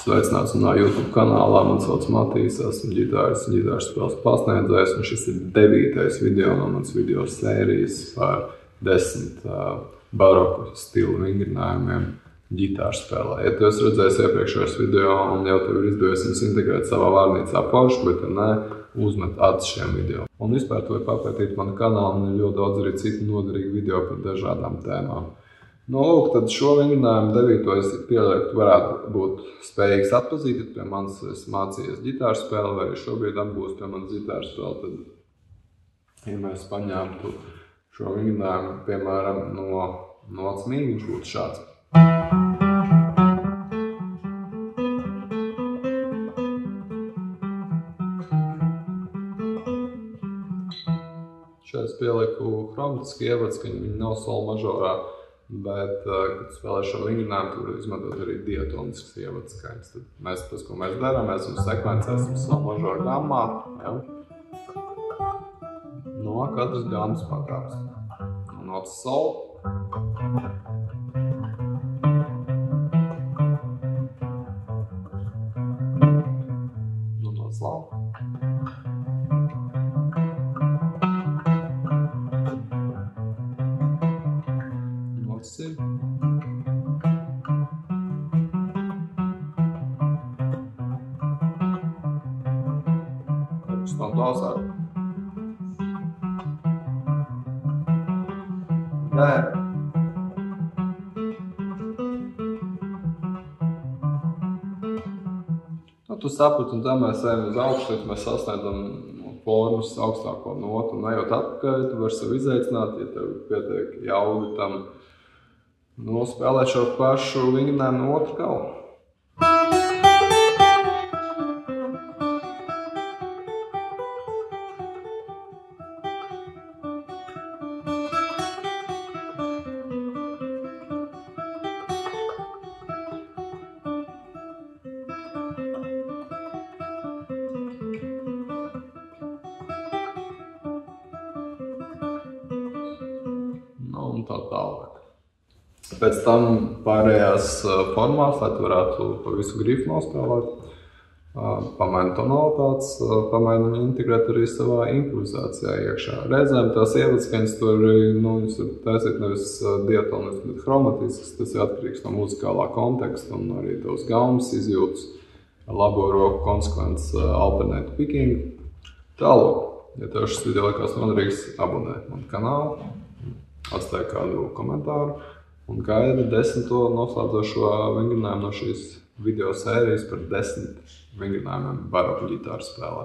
Sveicināts manā YouTube kanālā, man sauc Matīs, esmu ģitāras spēles pasniedzējs, un šis ir 9. video no manas video sērijas par 10 baroku stilu vingrinājumiem ģitāras spēlē. Ja tu esi redzējis iepriekšējos video un jau tev ir izdevies viņus integrēt savā vārnīcā forši, bet ja ne, uzmet acis šiem video. Un vispār tu vari papētīt manu kanālu, un ir ļoti daudz arī citu noderīgu video par dažādām tēmām. Nu, lūk, tad šo vingrinājumu 9. es pieļauju, ka tu varētu būt spējīgs atpazīt, ja pie manis esi mācījies ģitāras spēli, vai arī šobrīd apgūst pie manis ģitāras spēli, tad, ja mēs paņemtu šo vingrinājumu, piemēram, no nots mī, viņš būtu šāds. Šeit es pielieku chromatiski ievads, ka viņi nav sol mažorā. Bet, kad spēlē šo vingrinājumu, tu vari izmantot arī diatoniskas ievads skaņas. Tad mēs, tas, ko mēs darām, mēs viņu sekvencēsim sol mažoru gammā. Ja? No katras gammas pakāpes. Nots sol. Nots la. Si. Stāv tālsāk. Nē. Nu, tu saprati, un tā mēs ejam uz augšu, mēs sasniedzam formas augstāko notu, un ejot atpakaļ, tu vari sev izaicināt, ja tev pietiek jaudi tam nospēlēt šo pašu vingrinājumu no otru galu. Nu, un tā tālāk. Pēc tam pārējās formās, lai tu varētu pa visu grifu nospēlēt, pamaini tonalitātes, pamaini viņu integrēt arī savā improvizācijā iekšā. Reizēm tās ievadskaņas tur, viņas var taisīt nevis diatonisks, bet chromatisks, tas ir atkarīgs no muzikālā konteksta un arī tavas gaumas izjūtas, labo roku konsekvents alternate picking. Tālāk, ja tev šis video likās noderīgs, abonē manu kanālu, atstāj kādu komentāru. Un gaida 10. noslēdzošo vingrinājumu no šīs video sērijas par 10 vingrinājumiem baroku ģitāras spēlē.